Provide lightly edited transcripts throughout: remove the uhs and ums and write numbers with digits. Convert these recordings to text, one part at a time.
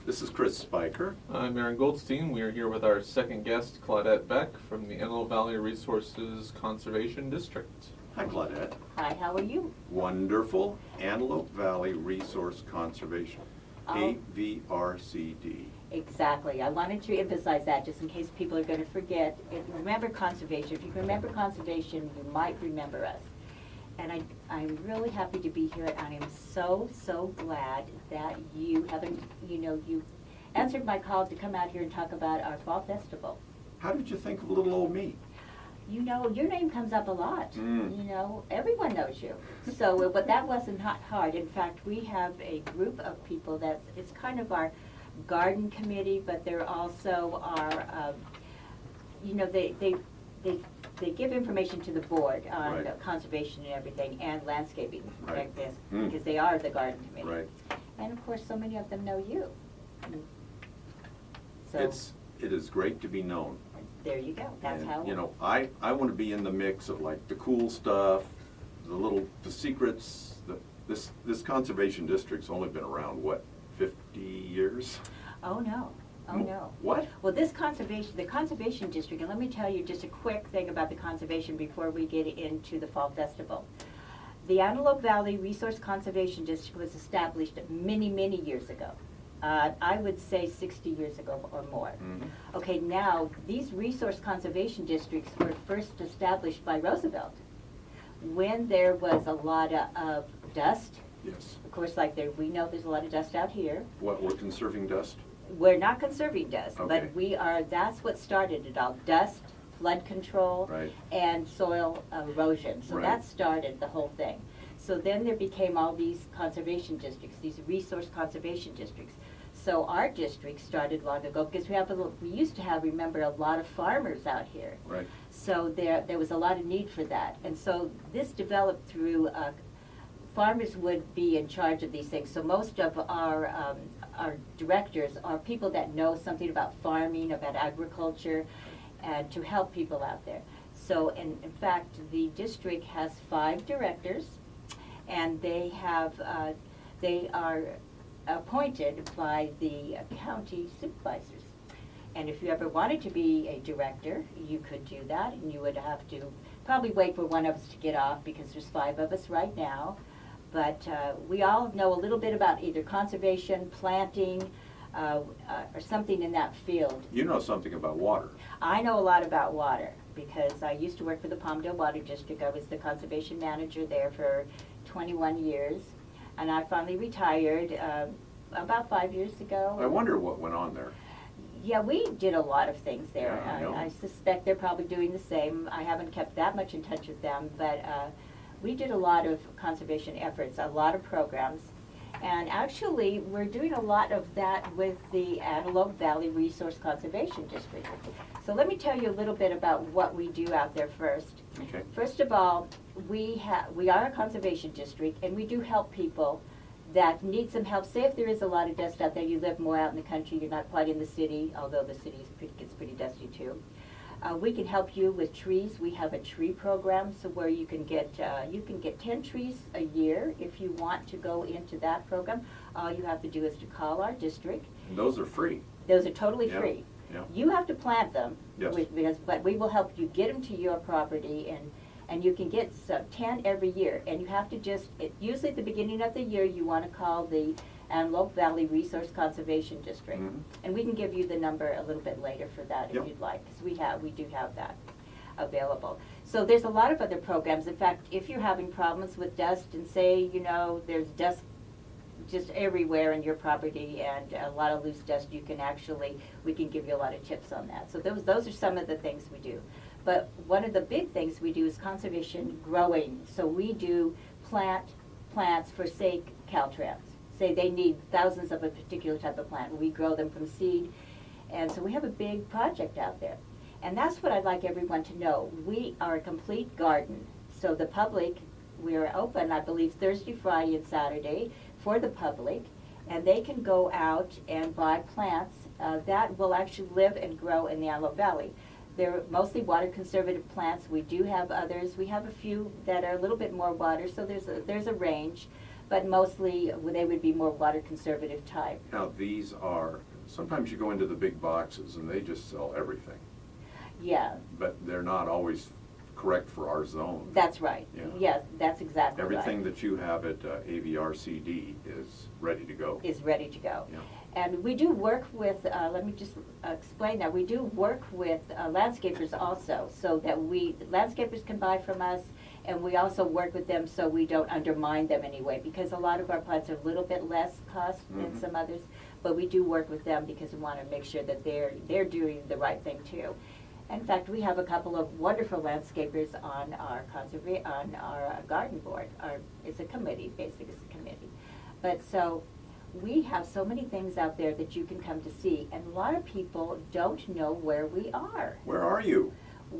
This is Chris Spiker. I'm Aaron Goldstein. We are here with our second guest, Claudette Beck from the Antelope Valley Resources Conservation District. Hi, Claudette. Hi, how are you? Wonderful. Antelope Valley Resource Conservation, Oh. A.V.R.C.D. Exactly. I wanted to emphasize that just in case people are going to forget. Remember conservation. If you remember conservation, you might remember us. And I'm really happy to be here. And I'm so glad that you haven't, you answered my call to come out here and talk about our fall festival. How did you think of little old me? You know, your name comes up a lot. Mm. Everyone knows you. So, but that wasn't hard. In fact, we have a group of people it's kind of our garden committee, but they're also our, they give information to the board on Right. conservation and everything, and landscaping Right. like this, Mm. because they are the garden committee. Right. And of course, so many of them know you. So It is great to be known. there you go. That's And, how. I want to be in the mix of like the cool stuff, the secrets. This conservation district's only been around, what, 50 years? Oh no. Oh no. What? Well, the conservation district, and let me tell you just a quick thing about the conservation before we get into the fall festival. The Antelope Valley Resource Conservation District was established many years ago. I would say 60 years ago or more. Mhm. Okay, now these resource conservation districts were first established by Roosevelt when there was a lot of dust. Yes. Of course, we know there's a lot of dust out here. What, we're conserving dust? We're not conserving dust, Okay. but that's what started it all. Dust, flood control, Right. and soil erosion. So Right. that started the whole thing. So then there became all these conservation districts, these resource conservation districts. So our district started long ago because we used to have, remember, a lot of farmers out here. Right. So there was a lot of need for that. And so this developed through farmers would be in charge of these things. So most of our directors are people that know something about farming, about agriculture, and to help people out there. So in fact, the district has 5 directors, and they are appointed by the county supervisors. And if you ever wanted to be a director, you could do that, and you would have to probably wait for one of us to get off because there's 5 of us right now. But we all know a little bit about either conservation, planting, or something in that field. You know something about water. I know a lot about water because I used to work for the Palmdale Water District. I was the conservation manager there for 21 years. And I finally retired about 5 years ago. I wonder what went on there. Yeah, we did a lot of things there. Yeah, I know. I suspect they're probably doing the same. I haven't kept that much in touch with them, but we did a lot of conservation efforts, a lot of programs. And actually, we're doing a lot of that with the Antelope Valley Resource Conservation District. So let me tell you a little bit about what we do out there first. Okay. First of all, we are a conservation district, and we do help people that need some help. Say if there is a lot of dust out there, you live more out in the country, you're not quite in the city, although the city gets pretty dusty too. We can help you with trees. We have a tree program, so where you can get 10 trees a year if you want to go into that program. All you have to do is to call our district. And those are free. Those are totally Yeah, free. yeah. You have to plant them, Yes. but we will help you get them to your property, and you can get 10 every year. And you have to usually at the beginning of the year, you want to call the Antelope Valley Resource Conservation District. Mhm. And we can give you the number a little bit later for that if Yep. you'd like, because we do have that available. So there's a lot of other programs. In fact, if you're having problems with dust and say, there's dust just everywhere in your property and a lot of loose dust, we can give you a lot of tips on that. So those are some of the things we do. But one of the big things we do is conservation growing. So we do plants for, say, Caltrans. Say they need thousands of a particular type of plant. We grow them from seed. And so we have a big project out there. And that's what I'd like everyone to know. We are a complete garden. So the public, we are open, I believe, Thursday, Friday, and Saturday for the public. And they can go out and buy plants that will actually live and grow in the Antelope Valley. They're mostly water conservative plants. We do have others. We have a few that are a little bit more water, so there's a range. but mostly they would be more water conservative type. Now, these are, sometimes you go into the big boxes and they just sell everything, Yeah, but they're not always correct for our zone. that's right. Yeah. Yes, that's exactly right. Everything that you have at A.V.R.C.D is ready to go. Is ready to go. Yeah. And we do work with, let me just explain that, we do work with landscapers also, so that landscapers can buy from us, and we also work with them so we don't undermine them anyway, because a lot of our plants are a little bit less cost than Mhm. some others, but we do work with them because we want to make sure that they're doing the right thing too. In fact, we have a couple of wonderful landscapers on our garden board. It's a committee, basically it's a committee. But so, we have so many things out there that you can come to see, and a lot of people don't know where we are. Where are you?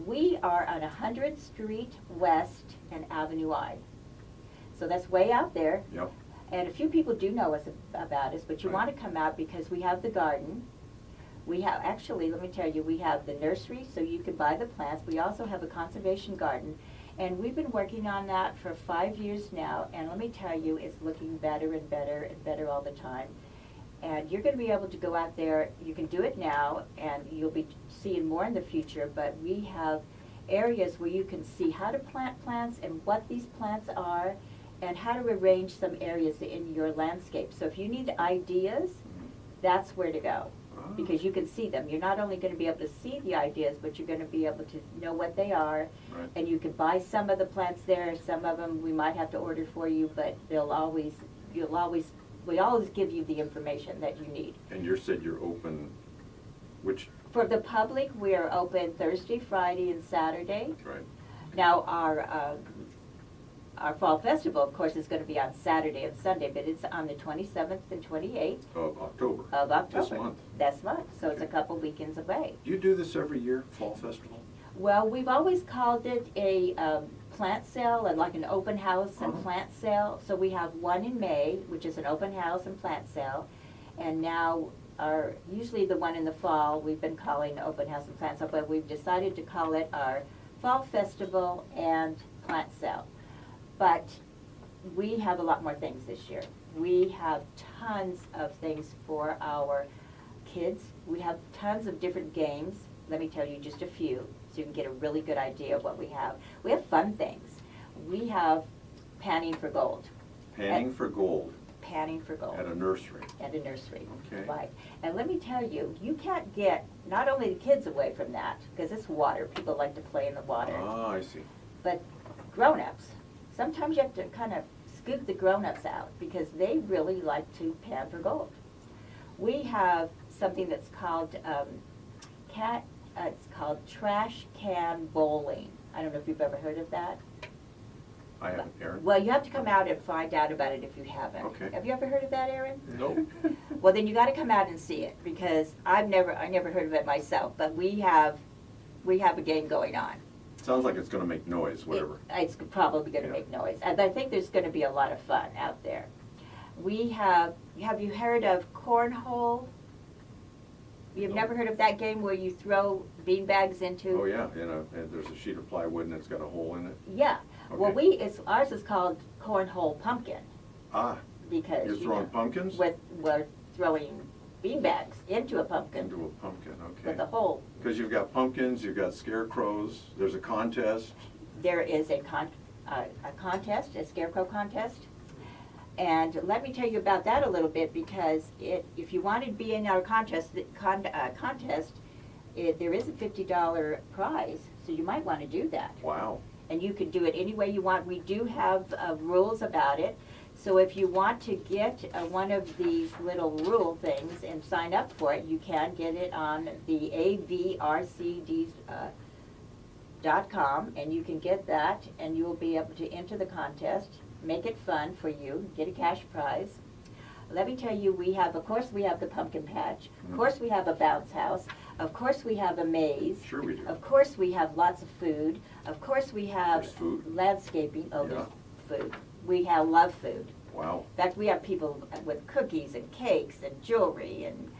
We are on 100th Street West and Avenue I. So that's way out there, Yep. and a few people do know about us, but you Right. want to come out because we have the garden. We have, actually, let me tell you, we have the nursery, so you can buy the plants. We also have a conservation garden, and we've been working on that for 5 years now, and let me tell you, it's looking better and better and better all the time. And you're going to be able to go out there, you can do it now, and you'll be seeing more in the future, but we have areas where you can see how to plant plants and what these plants are, and how to arrange some areas in your landscape. So if you need ideas, that's where to go, because you can see them. You're not only going to be able to see the ideas, but you're going to be able to know what they are. Right. And you can buy some of the plants there. Some of them we might have to order for you, but we always give you the information that you need. And you said you're open, which, For the public, we are open Thursday, Friday, and Saturday. right, Now, our fall festival, of course, is going to be on Saturday and Sunday, but it's on the 27th and 28th of October? of October. This month? This month, so it's a Okay. couple weekends away. Do you do this every year, Fall Festival? Well, we've always called it a plant sale, and like an open house and Uh-huh. plant sale. So we have one in May, which is an open house and plant sale, and now usually the one in the fall, we've been calling open house and plant sale, but we've decided to call it our fall festival and plant sale. But we have a lot more things this year. We have tons of things for our kids. We have tons of different games. Let me tell you just a few, so you can get a really good idea of what we have. We have fun things. We have panning for gold. Panning for gold Panning for gold. at a nursery. At a nursery. Okay. Right. And let me tell you, you can't get not only the kids away from that, because it's water. People like to play in the water. Ah, I see. But grown-ups, sometimes you have to kind of scoop the grown-ups out because they really like to pan for gold. We have something that's called it's called trash can bowling. I don't know if you've ever heard of that. I haven't, Aaron. Well, you have to come out and find out about it if you haven't. Okay. Have you ever heard of that, Aaron? Nope. Well, then you got to come out and see it because I never heard of it myself. But we have a game going on. Sounds like it's gonna make noise, whatever. It's probably going to Yeah. make noise, and I think there's going to be a lot of fun out there. We have you heard of cornhole? You've No. never heard of that game where you throw bean bags into? Oh, yeah, and there's a sheet of plywood and it's got a hole in it. Yeah. Well, Okay. ours is called cornhole pumpkin Ah, because you're throwing pumpkins? we're throwing bean bags into a pumpkin Into a pumpkin, okay. with a hole. Because you've got pumpkins, you've got scarecrows, there's a contest. There is a contest, a scarecrow contest. And let me tell you about that a little bit because if you wanted to be in our contest, there is a $50 prize, so you might want to do that. Wow. And you can do it any way you want. We do have rules about it. So if you want to get one of these little rule things and sign up for it, you can get it on the A.V.R.C.D. .com, and you can get that, and you will be able to enter the contest, make it fun for you, get a cash prize. Let me tell you, of course we have the pumpkin patch, of course we have a bounce house, of course we have a maze. Sure we do. Of course we have lots of food, of course we have There's food? landscaping, Yeah. there's food. We love food. Wow. In fact, we have people with cookies and cakes and jewelry and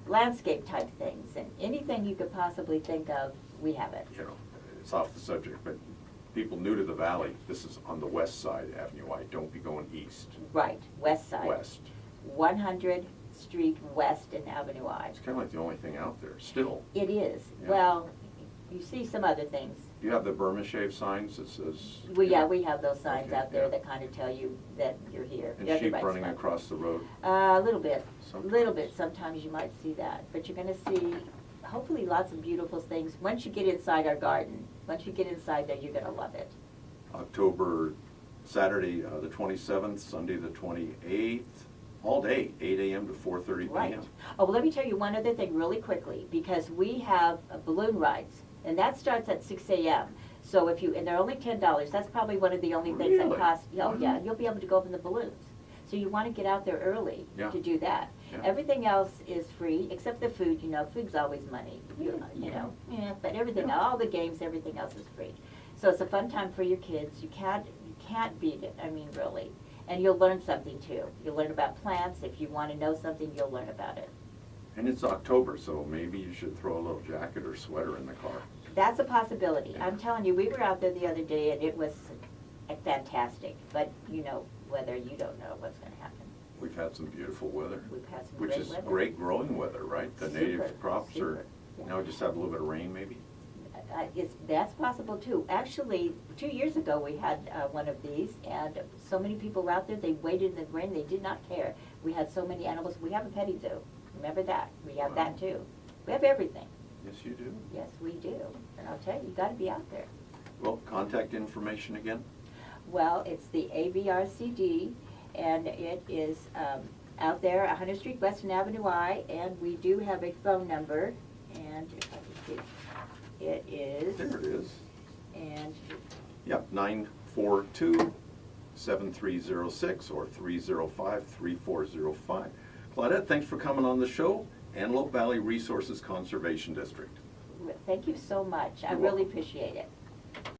landscape type things, and anything you could possibly think of, we have it. You know, it's off the subject, but people new to the valley, this is on the west side, Avenue I. Don't be going east, Right, west side. west. 100 Street West in Avenue I. It's kind of like the only thing out there, still. It is. Yeah. Well, you see some other things. You have the Burma Shave signs that says. We have those signs Okay, out there yeah. that kind of tell you that you're here. And sheep Everybody's running fine. across the road. A little bit, Sometimes. little bit. Sometimes you might see that, but you're gonna see, hopefully, lots of beautiful things. Once you get inside our garden, once you get inside there, you're gonna love it. October, Saturday, the 27th, Sunday, the 28th, all day, 8 a.m. to 4:30 p.m. Right. Oh, well, let me tell you one other thing really quickly, because we have balloon rides, and that starts at 6 a.m. So if you, and they're only $10, that's probably one of the only things that Really? cost, oh yeah, you'll be able to go up in the balloons. So you wanna get out there early Yeah. to do that. Yeah. Everything else is free, except the food, you know, food's always money, you know, yeah, but everything, Yeah. all the games, everything else is free. So it's a fun time for your kids, you can't beat it, I mean, really. And you'll learn something too. You'll learn about plants, if you wanna know something, you'll learn about it. And it's October, so maybe you should throw a little jacket or sweater in the car. That's a possibility. Yeah. I'm telling you, we were out there the other day and it was fantastic, but you know, whether you don't know what's gonna happen. We've had some beautiful weather, We've had some which great is weather. great growing weather, right? The Super, native crops super, are, yeah. now we just have a little bit of rain maybe? That's possible too. Actually, 2 years ago, we had one of these, and so many people were out there, they waited in the rain, they did not care. We had so many animals. We have a petting zoo. Remember that? We have that Wow. too. We have everything. Yes, you do. Yes, we do. And I'll tell you, you gotta be out there. Well, contact information again? Well, it's the A.V.R.C.D, and it is out there, 100 Street West and Avenue I, and we do have a phone number, and if I can see, it is, There it is. and Yep, 942-7306 or 305-3405. Claudette, thanks for coming on the show. Antelope Valley Resources Conservation District. thank you so much. I You're really welcome. appreciate it.